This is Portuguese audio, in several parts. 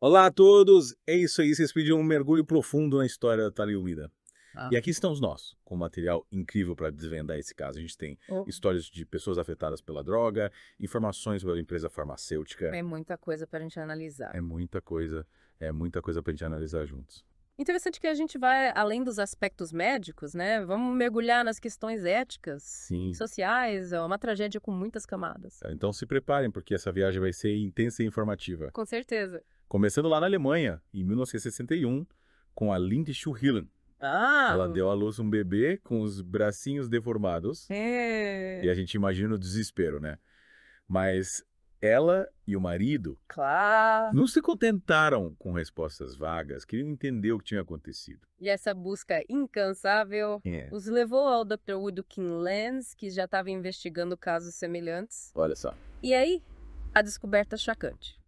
Olá a todos! É isso aí, vocês pediram um mergulho profundo na história da talidomida. E aqui estamos nós, com material incrível para desvendar esse caso. A gente tem histórias de pessoas afetadas pela droga, informações sobre a empresa farmacêutica. É muita coisa para a gente analisar. É muita coisa para a gente analisar juntos. Interessante que a gente vai além dos aspectos médicos, né? Vamos mergulhar nas questões éticas, Sim. sociais, é uma tragédia com muitas camadas. Então se preparem, porque essa viagem vai ser intensa e informativa. Com certeza. Começando lá na Alemanha, em 1961, com a Linde Schuhillen. Ela deu à luz um bebê com os bracinhos deformados. E a gente imagina o desespero, né? Mas ela e o marido Claro. não se contentaram com respostas vagas, queriam entender o que tinha acontecido. E essa busca incansável os levou ao Dr. Wilkin Lenz, que já estava investigando casos semelhantes. Olha só. E aí, a descoberta chocante.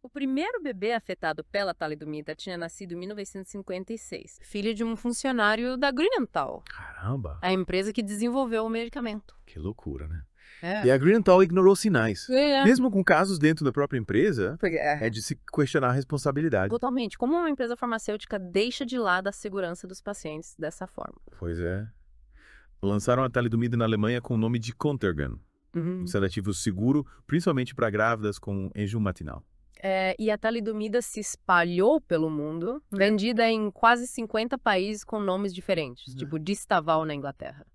O primeiro bebê afetado pela talidomida tinha nascido em 1956, filho de um funcionário da Grünenthal, Caramba! a empresa que desenvolveu o medicamento. Que loucura, né? É. E a Grünenthal ignorou sinais. É. Mesmo com casos dentro da própria empresa, Porque, é de se questionar a responsabilidade. totalmente. Como uma empresa farmacêutica deixa de lado a segurança dos pacientes dessa forma? Pois é. Lançaram a talidomida na Alemanha com o nome de Contergan, um sedativo seguro, principalmente para grávidas com enjoo matinal. E a talidomida se espalhou pelo mundo, vendida em quase 50 países com nomes diferentes, tipo Distaval na Inglaterra.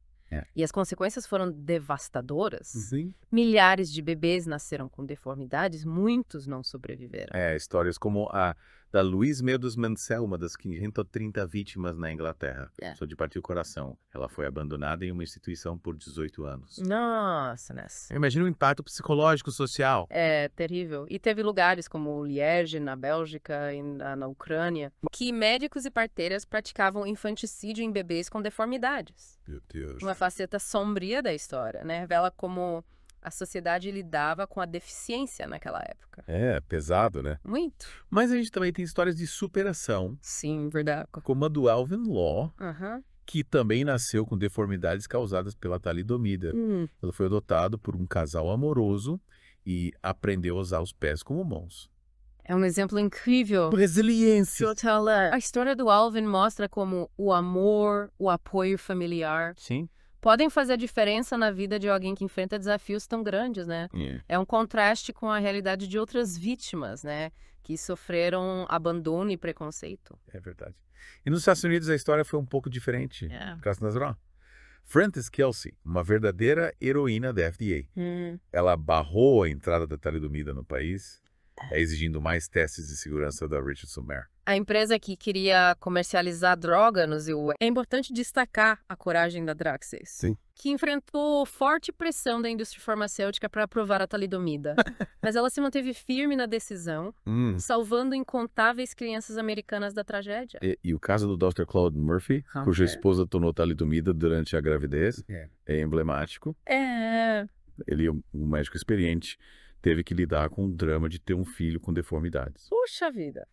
E as consequências foram devastadoras. Sim. Milhares de bebês nasceram com deformidades, muitos não sobreviveram. Histórias como a da Louise Meadows Mansell, uma das 530 vítimas na Inglaterra. Só de partir o coração. Ela foi abandonada em uma instituição por 18 anos. Nossa, Ness. Imagina o impacto psicológico social. É terrível. E teve lugares como Liege, na Bélgica e na Ucrânia, que médicos e parteiras praticavam infanticídio em bebês com deformidades. Meu Deus. Uma faceta sombria da história, né? Revela como a sociedade lidava com a deficiência naquela época. Pesado, né? Muito. Mas a gente também tem histórias de superação, Sim, verdade. como a do Alvin Law, Aham. que também nasceu com deformidades causadas pela talidomida. Ele foi adotado por um casal amoroso e aprendeu a usar os pés como mãos. É um exemplo incrível. Resiliência. A história do Alvin mostra como o amor, o apoio familiar Sim. podem fazer a diferença na vida de alguém que enfrenta desafios tão grandes, né? É um contraste com a realidade de outras vítimas, né? Que sofreram abandono e preconceito. É verdade. E nos Estados Unidos a história foi um pouco diferente. Caso natural. Frances Kelsey, uma verdadeira heroína da FDA. Ela barrou a entrada da talidomida no país, exigindo mais testes de segurança da Richardson Mer. A empresa que queria comercializar droga no ZIU. É importante destacar a coragem da Draxis, Sim. que enfrentou forte pressão da indústria farmacêutica para aprovar a talidomida. Mas ela se manteve firme na decisão, salvando incontáveis crianças americanas da tragédia. E o caso do Dr. Claude Murphy, cuja esposa tomou talidomida durante a gravidez, é emblemático. Ele é um médico experiente, teve que lidar com o drama de ter um filho com deformidades. Puxa vida!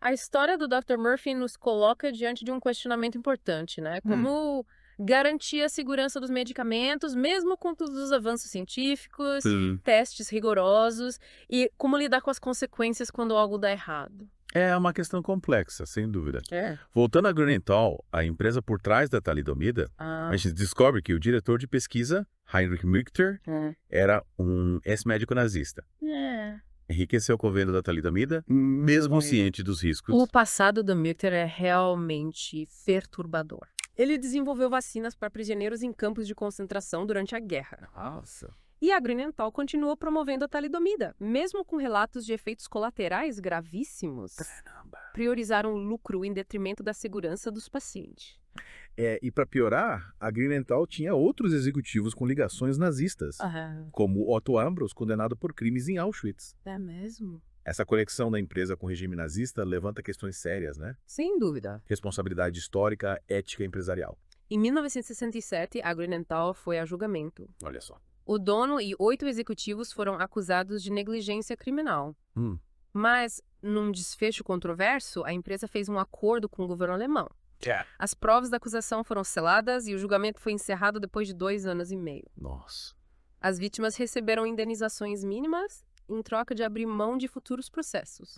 A história do Dr. Murphy nos coloca diante de um questionamento importante, né? Como garantir a segurança dos medicamentos, mesmo com todos os avanços científicos, testes rigorosos, e como lidar com as consequências quando algo dá errado. É uma questão complexa, sem dúvida. Voltando à Grünenthal, a empresa por trás da talidomida, a gente descobre que o diretor de pesquisa, Heinrich Müchter, era um ex-médico nazista. Enriqueceu com a venda da talidomida, mesmo ciente dos riscos. O passado do Müchter é realmente perturbador. Ele desenvolveu vacinas para prisioneiros em campos de concentração durante a guerra. Nossa. E a Grünenthal continuou promovendo a talidomida, mesmo com relatos de efeitos colaterais gravíssimos. Caramba. Priorizaram o lucro em detrimento da segurança dos pacientes. E para piorar, a Grünenthal tinha outros executivos com ligações nazistas, como Otto Ambros, condenado por crimes em Auschwitz. É mesmo? Essa conexão da empresa com o regime nazista levanta questões sérias, né? Sem dúvida. Responsabilidade histórica, ética empresarial. Em 1967, a Grünenthal foi a julgamento. Olha só. O dono e 8 executivos foram acusados de negligência criminal. Mas, num desfecho controverso, a empresa fez um acordo com o governo alemão. As provas da acusação foram seladas e o julgamento foi encerrado depois de 2 anos e meio. Nossa. As vítimas receberam indenizações mínimas em troca de abrir mão de futuros processos.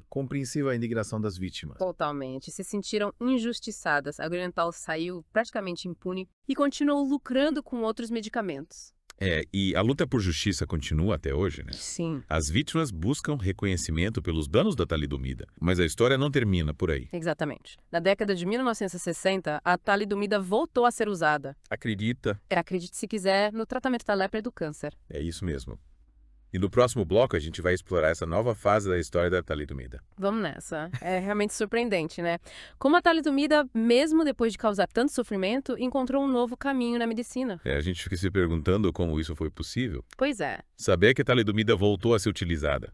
Compreensível a indignação das vítimas. Totalmente. Se sentiram injustiçadas. A Grünenthal saiu praticamente impune e continuou lucrando com outros medicamentos. E a luta por justiça continua até hoje, né? Sim. As vítimas buscam reconhecimento pelos danos da talidomida, mas a história não termina por aí. Exatamente. Na década de 1960, a talidomida voltou a ser usada. Acredita? Acredite se quiser, no tratamento da lepra e do câncer. É isso mesmo. E no próximo bloco a gente vai explorar essa nova fase da história da talidomida. Vamos nessa. É realmente surpreendente, né? Como a talidomida, mesmo depois de causar tanto sofrimento, encontrou um novo caminho na medicina. A gente fica se perguntando como isso foi possível. Pois é. Saber que a talidomida voltou a ser utilizada,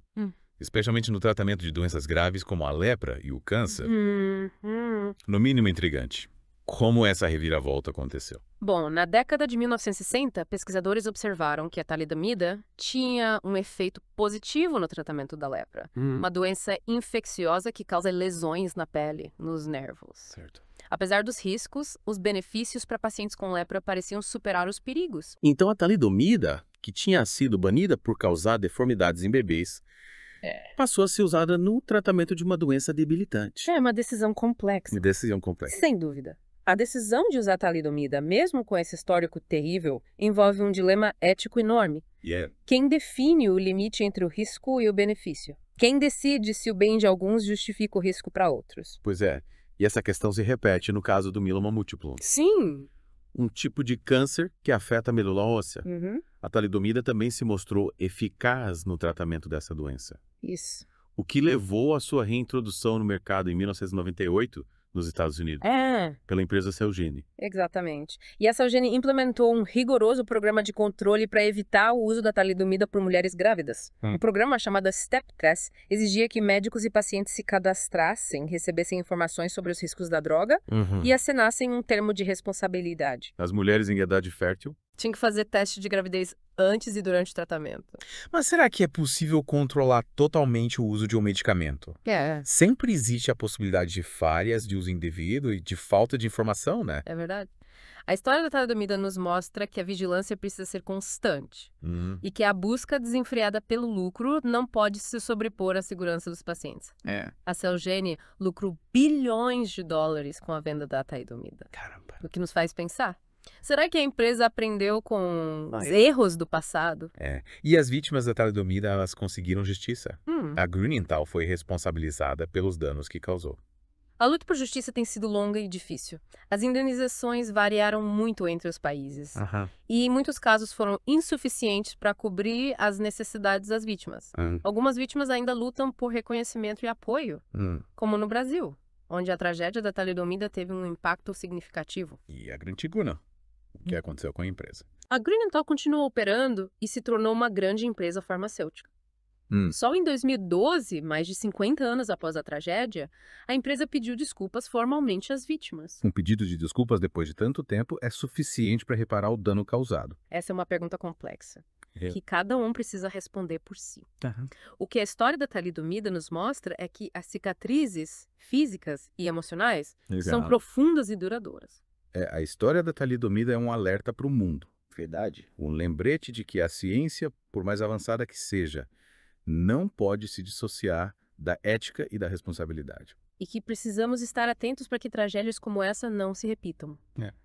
especialmente no tratamento de doenças graves como a lepra e o câncer, no mínimo intrigante. Como essa reviravolta aconteceu? Bom, na década de 1960, pesquisadores observaram que a talidomida tinha um efeito positivo no tratamento da lepra. Uma doença infecciosa que causa lesões na pele, nos nervos. Certo. Apesar dos riscos, os benefícios para pacientes com lepra pareciam superar os perigos. Então a talidomida, que tinha sido banida por causar deformidades em bebês, passou a ser usada no tratamento de uma doença debilitante. É uma decisão complexa. Decisão complexa. Sem dúvida. A decisão de usar a talidomida, mesmo com esse histórico terrível, envolve um dilema ético enorme. Quem define o limite entre o risco e o benefício? Quem decide se o bem de alguns justifica o risco para outros? Pois é. E essa questão se repete no caso do mieloma múltiplo. Sim! Um tipo de câncer que afeta a medula óssea. A talidomida também se mostrou eficaz no tratamento dessa doença. Isso. O que levou à sua reintrodução no mercado em 1998 nos Estados Unidos, pela empresa Celgene. Exatamente. E a Celgene implementou um rigoroso programa de controle para evitar o uso da talidomida por mulheres grávidas. Um programa chamado STEP Test exigia que médicos e pacientes se cadastrassem, recebessem informações sobre os riscos da droga e assinassem um termo de responsabilidade. As mulheres em idade fértil tinham que fazer teste de gravidez antes e durante o tratamento. Mas será que é possível controlar totalmente o uso de um medicamento? Sempre existe a possibilidade de falhas, de uso indevido e de falta de informação, né? É verdade. A história da talidomida nos mostra que a vigilância precisa ser constante e que a busca desenfreada pelo lucro não pode se sobrepor à segurança dos pacientes. A Celgene lucrou bilhões de dólares com a venda da talidomida. Caramba. O que nos faz pensar. Será que a empresa aprendeu com os erros do passado? E as vítimas da talidomida, elas conseguiram justiça. A Grünenthal foi responsabilizada pelos danos que causou. A luta por justiça tem sido longa e difícil. As indenizações variaram muito entre os países. E, em muitos casos, foram insuficientes para cobrir as necessidades das vítimas. Algumas vítimas ainda lutam por reconhecimento e apoio, como no Brasil, onde a tragédia da talidomida teve um impacto significativo. E a Grantiguna. O que aconteceu com a empresa? A Grünenthal continuou operando e se tornou uma grande empresa farmacêutica. Só em 2012, mais de 50 anos após a tragédia, a empresa pediu desculpas formalmente às vítimas. Um pedido de desculpas depois de tanto tempo é suficiente para reparar o dano causado? Essa é uma pergunta complexa, que cada um precisa responder por si. O que a história da talidomida nos mostra é que as cicatrizes físicas e emocionais são profundas e duradouras. A história da talidomida é um alerta para o mundo. Verdade. Um lembrete de que a ciência, por mais avançada que seja, não pode se dissociar da ética e da responsabilidade. E que precisamos estar atentos para que tragédias como essa não se repitam.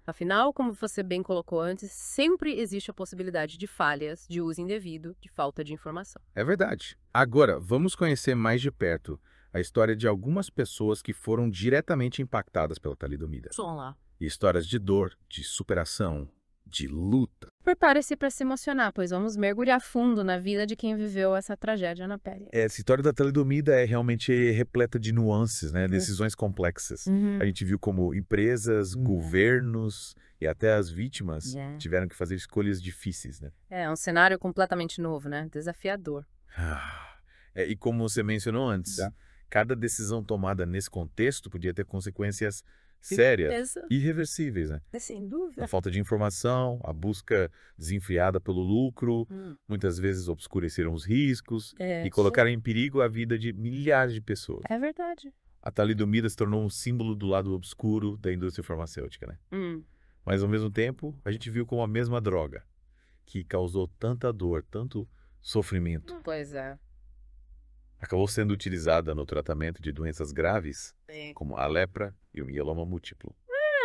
Afinal, como você bem colocou antes, sempre existe a possibilidade de falhas, de uso indevido, de falta de informação. É verdade. Agora, vamos conhecer mais de perto a história de algumas pessoas que foram diretamente impactadas pela talidomida. Vamos lá. Histórias de dor, de superação, de luta. Prepare-se para se emocionar, pois vamos mergulhar fundo na vida de quem viveu essa tragédia na pele. Essa história da talidomida é realmente repleta de nuances, né? Decisões complexas. A gente viu como empresas, governos e até as vítimas tiveram que fazer escolhas difíceis, né? É um cenário completamente novo, né? Desafiador. E como você mencionou antes, cada decisão tomada nesse contexto podia ter consequências sérias, irreversíveis, né? Sem dúvida. A falta de informação, a busca desenfreada pelo lucro, muitas vezes obscureceram os riscos e colocaram em perigo a vida de milhares de pessoas. É verdade. A talidomida se tornou um símbolo do lado obscuro da indústria farmacêutica, né? Mas, ao mesmo tempo, a gente viu como a mesma droga, que causou tanta dor, tanto sofrimento. Pois é. Acabou sendo utilizada no tratamento de doenças graves, como a lepra e o mieloma múltiplo.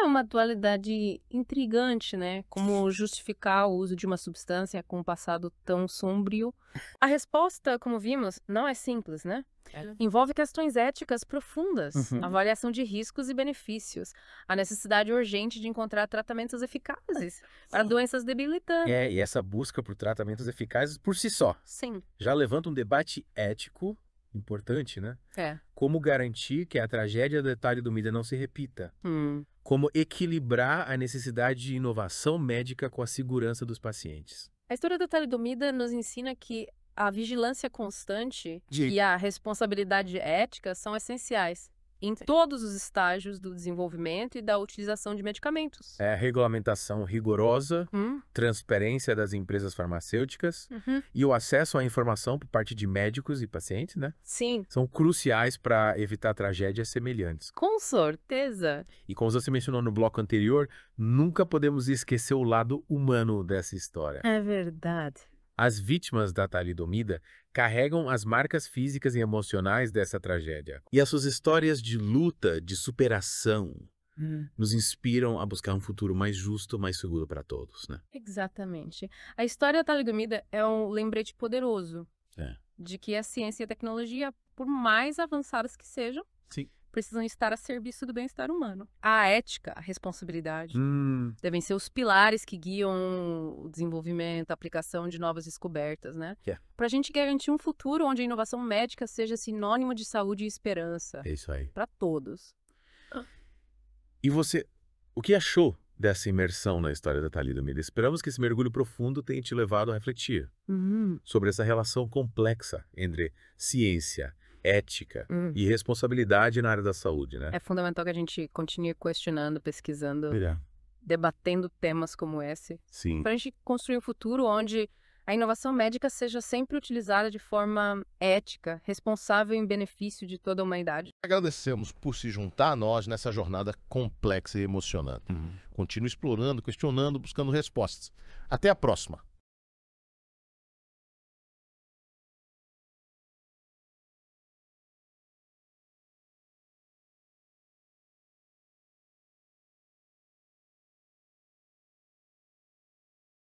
É uma dualidade intrigante, né? Como justificar o uso de uma substância com um passado tão sombrio. A resposta, como vimos, não é simples, né? Envolve questões éticas profundas, avaliação de riscos e benefícios, a necessidade urgente de encontrar tratamentos eficazes para doenças debilitantes. E essa busca por tratamentos eficazes por si só. Sim. Já levanta um debate ético importante, né? Como garantir que a tragédia da talidomida não se repita? Como equilibrar a necessidade de inovação médica com a segurança dos pacientes? A história da talidomida nos ensina que a vigilância constante e a responsabilidade ética são essenciais em todos os estágios do desenvolvimento e da utilização de medicamentos. Regulamentação rigorosa, transparência das empresas farmacêuticas e o acesso à informação por parte de médicos e pacientes, né? Sim. São cruciais para evitar tragédias semelhantes. Com certeza. E como você mencionou no bloco anterior, nunca podemos esquecer o lado humano dessa história. É verdade. As vítimas da talidomida carregam as marcas físicas e emocionais dessa tragédia. E as suas histórias de luta, de superação, nos inspiram a buscar um futuro mais justo, mais seguro para todos, né? Exatamente. A história da talidomida é um lembrete poderoso de que a ciência e a tecnologia, por mais avançadas que sejam, precisam estar a serviço do bem-estar humano. A ética, a responsabilidade, devem ser os pilares que guiam o desenvolvimento, a aplicação de novas descobertas, né? Para a gente garantir um futuro onde a inovação médica seja sinônimo de saúde e esperança. É isso aí. Para todos. E você, o que achou dessa imersão na história da talidomida? Esperamos que esse mergulho profundo tenha te levado a refletir sobre essa relação complexa entre ciência, ética e responsabilidade na área da saúde, né? É fundamental que a gente continue questionando, pesquisando, debatendo temas como esse. Sim. Para a gente construir um futuro onde a inovação médica seja sempre utilizada de forma ética, responsável em benefício de toda a humanidade. Agradecemos por se juntar a nós nessa jornada complexa e emocionante. Continue explorando, questionando, buscando respostas. Até a próxima.